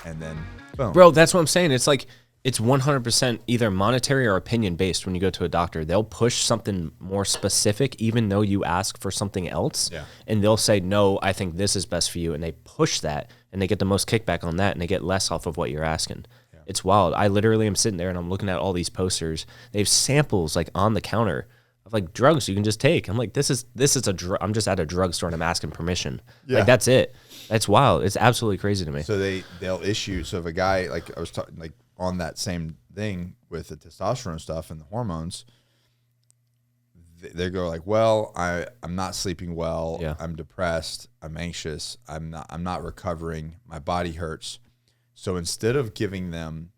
and then boom. Bro, that's what I'm saying. It's like it's 100% either monetary or opinion based when you go to a doctor. They'll push something more specific even though you ask for something else. Yeah. And they'll say, no, I think this is best for you. And they push that and they get the most kickback on that and they get less off of what you're asking. Yeah. It's wild. I literally am sitting there and I'm looking at all these posters. They have samples like on the counter of like drugs you can just take. I'm like, this is a drug. I'm just at a drugstore and I'm asking permission. Yeah. Like that's it. That's wild. It's absolutely crazy to me. So they'll issue. So if a guy, like I was talking, like on that same thing with the testosterone stuff and the hormones, they go like, well, I'm not sleeping well. Yeah. I'm depressed. I'm anxious. I'm not recovering. My body hurts. So instead of giving them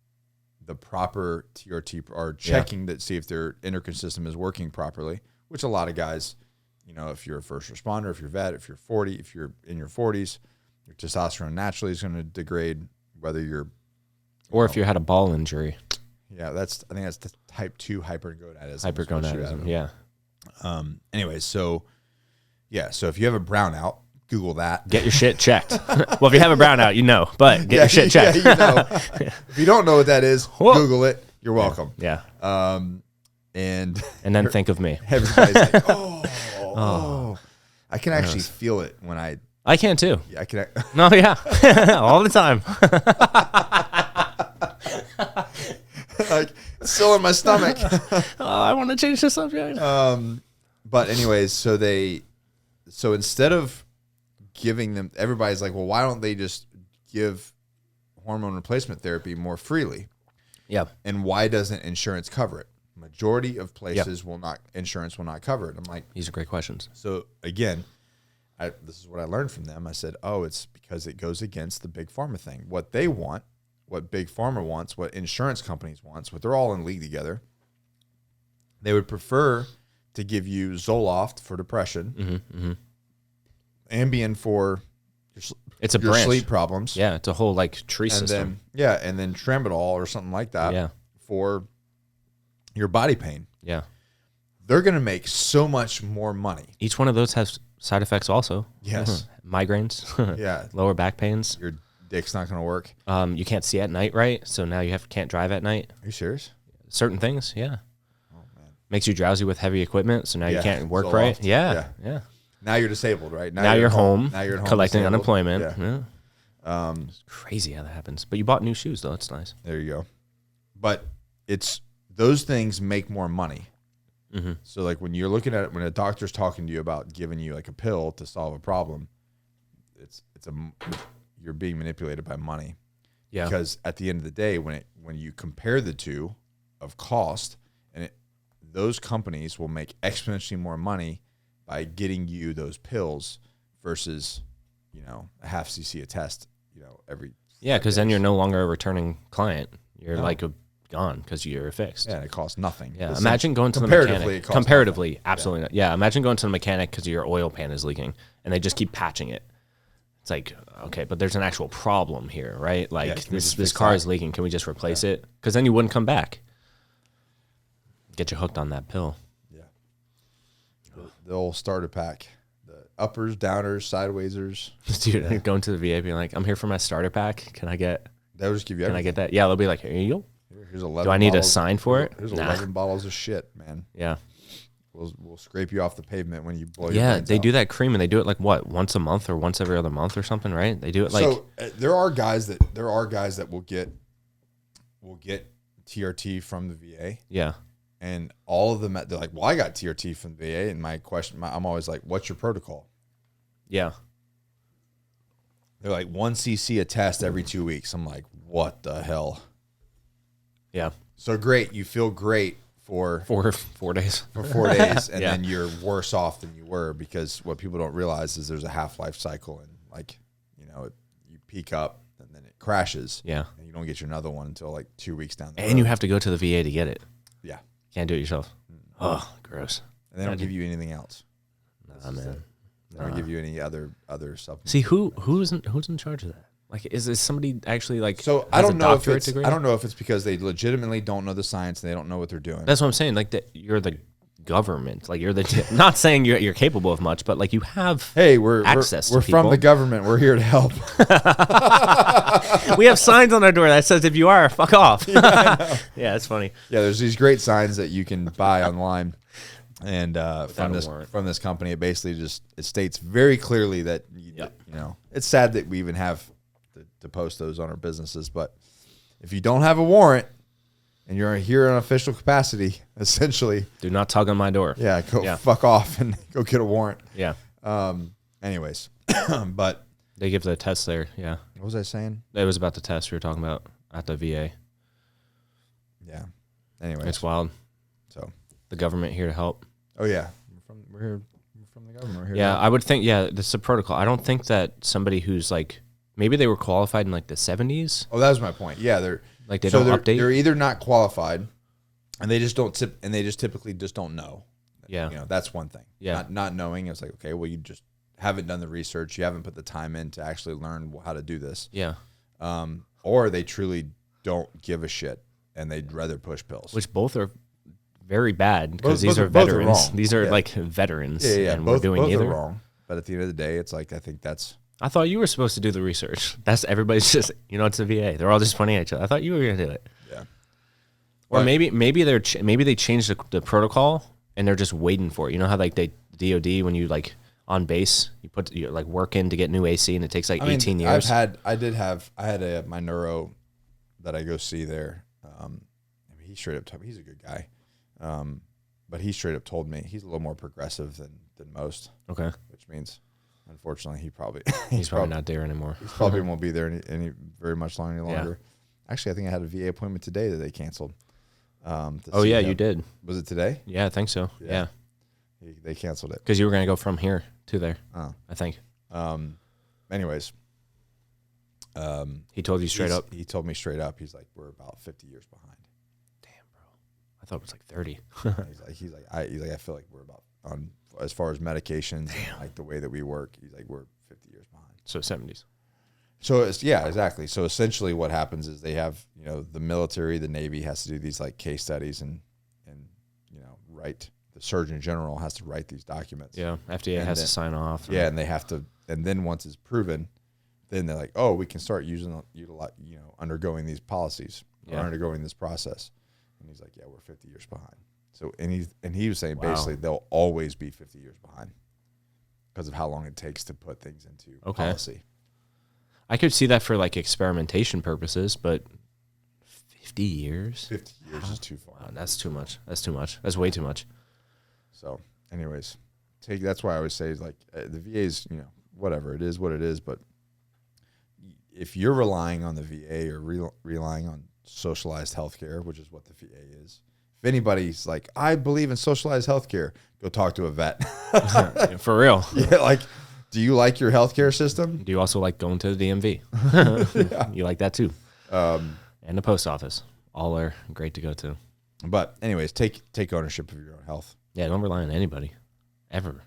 the proper TRT or checking that, see if their endocrine system is working properly, which a lot of guys, you know, if you're a first responder, if you're a vet, if you're 40, if you're in your 40s, your testosterone naturally is going to degrade, whether you're, or if you had a ball injury. Yeah, I think that's the type 2 hypergonadism. Hypergonadism, yeah. Anyways, so if you have a brownout, Google that. Get your shit checked. Well, if you have a brownout, you know, but get your shit checked. Yeah, you know. If you don't know what that is, Google it. You're welcome. Yeah. And then think of me. Everybody's like, oh. I can actually feel it when I can too. Yeah, I can. No, yeah. All the time. Like, it's still in my stomach. I want to change the subject. But anyways, so instead of giving them, everybody's like, well, why don't they just give hormone replacement therapy more freely? Yeah. And why doesn't insurance cover it? Majority of places insurance will not cover it. I'm like, these are great questions. So again, this is what I learned from them. I said, oh, it's because it goes against the big pharma thing. What they want, what big pharma wants, what insurance companies wants, what they're all in league together. They would prefer to give you Zoloft for depression, Ambien for your sleep problems. Yeah, it's a whole like tree system. And then Tramadol or something like that for your body pain. Yeah. They're going to make so much more money. Each one of those has side effects also. Yes. Migraines. Yeah. Lower back pains. Your dick's not going to work. You can't see at night, right? So now you can't drive at night. Are you serious? Certain things, yeah. Oh, man. Makes you drowsy with heavy equipment, so now you can't work right. Yeah. Now you're disabled, right? Now you're home. Now you're at home collecting disabled. Unemployment. Yeah. It's crazy how that happens. But you bought new shoes, though. That's nice. There you go. But those things make more money. Mm-hmm. So like when you're looking at it, when a doctor's talking to you about giving you like a pill to solve a problem, you're being manipulated by money. Yeah. Because at the end of the day, when you compare the two of cost, and those companies will make exponentially more money by getting you those pills versus, a half cc a test, every. Yeah, because then you're no longer a returning client. You're gone because you're fixed. Yeah, and it costs nothing. Yeah, imagine going to the mechanic. Comparatively, absolutely not. Yeah, imagine going to the mechanic because your oil pan is leaking, and they just keep patching it. It's like, okay, but there's an actual problem here, right? Like this car is leaking. Can we just replace it? Because then you wouldn't come back. Get you hooked on that pill. Yeah. The old starter pack. The uppers, downers, sidewaysers. Dude, going to the VA being like, I'm here for my starter pack. Can I get... They'll just give you everything. Can I get that? Yeah, they'll be like, here you go. Here's 11 Do I need bottles, a sign for it? Here's 11 bottles of shit, man. Yeah. We'll scrape you off the pavement when you blow your brains they out. do that cream, and they do it like what, once a month or once every other month or something, right? They do it like... So there are guys that will get TRT from the VA. Yeah. And all of them, they're like, well, I got TRT from the VA. And I'm always like, what's your protocol? Yeah. They're like 1 cc a test every 2 weeks. I'm like, what the hell? Yeah. So great. You feel great for 4 days. For 4 days. And then you're worse off than you were, because what people don't realize is there's a half-life cycle, and you peak up and then it crashes. Yeah. And you don't get your another one until like 2 weeks down the road. And you have to go to the VA to get it. Yeah. Can't do it yourself. Oh, gross. And they don't give you anything else. Nah, man. They don't give you any other supplements. See, who's in charge of that? Like, is somebody actually like? So I don't know if it's because they legitimately don't know the science and they don't know what they're doing. That's what I'm saying. Like, you're the government. Like, you're the not saying you're capable of much, but like you have we're access. We're to people. from the government. We're here to help. We have signs on our door that says if you are, fuck off. Yeah, it's funny. Yeah, there's these great signs that you can buy online, and from this company, it basically it states very clearly that you know, it's sad that we even have to post those on our businesses, but if you don't have a warrant and you're here in an official capacity, essentially, do not tug on my door. Yeah, fuck off and go get a warrant. Yeah. Anyways, but they give the test there. Yeah. What was I saying? It was about the test we were talking about at the VA. Yeah. Anyways, it's wild. So the government here to help. Oh yeah, we're here. We're from the government. We're here. Yeah, I would think. Yeah, this is a protocol. I don't think that somebody who's like maybe they were qualified in like the 70s. Oh, that was my point. Yeah, they're like they don't update. They're either not qualified, and they just don't typically just don't know. Yeah, you know, that's one thing. Yeah, not knowing. It's like, okay, well, you just haven't done the research. You haven't put the time in to actually learn how to do this. Yeah. Or they truly don't give a shit and they'd rather push pills. Which both are very bad because these are veterans. These are like veterans. Yeah. And both, we're doing both either. Are wrong. But at the end of the day, it's like, I think that's. I thought you were supposed to do the research. That's everybody's just, you know, it's the VA. They're all just pointing at each other. I thought you were going to do it. Yeah. Or maybe they changed the protocol and they're just waiting for it. You know how like DOD, when you like on base, you put your like work in to get new AC and it takes like 18 years. I had my neuro that I go see there. He straight up he's a good guy. But he straight up told me he's a little more progressive than most. Okay. Which means, unfortunately, he's probably not there anymore. He probably won't be there any very much any longer. Yeah. Actually, I think I had a VA appointment today that they canceled. You did. Was it today? Yeah, I think so. Yeah. They canceled it. Because you were going to go from here to there, I think. Anyways. He told you straight up? He told me straight up. He's like, we're about 50 years behind. Damn, bro. I thought it was like 30. he's like, I feel like we're about on as far as medications and like the way that we work. He's like, we're 50 years behind. So 70s. So exactly. So essentially what happens is they have, you know, the military, the Navy has to do these like case studies and you know, write, the Surgeon General has to write these documents. Yeah. FDA has to sign off. Yeah. And they have to, and then once it's proven, then they're like, oh, we can start undergoing these policies or undergoing this process. And he's like, yeah, we're 50 years behind. So, and he was saying basically they'll always be 50 years behind because of how long it takes to put things into policy. I could see that for like experimentation purposes, but 50 years? 50 years is too far. Oh, that's too much. That's way too much. So anyways, that's why I always say like the VA's, you know, whatever, it is what it is. But if you're relying on the VA or relying on socialized healthcare, which is what the VA is, if anybody's like, I believe in socialized healthcare, go talk to a vet. For real. Yeah, like, do you like your healthcare system? Do you also like going to the DMV? Yeah. You like that too. And the post office. All are great to go to. But anyways, take ownership of your own health. Yeah, don't rely on anybody. Ever.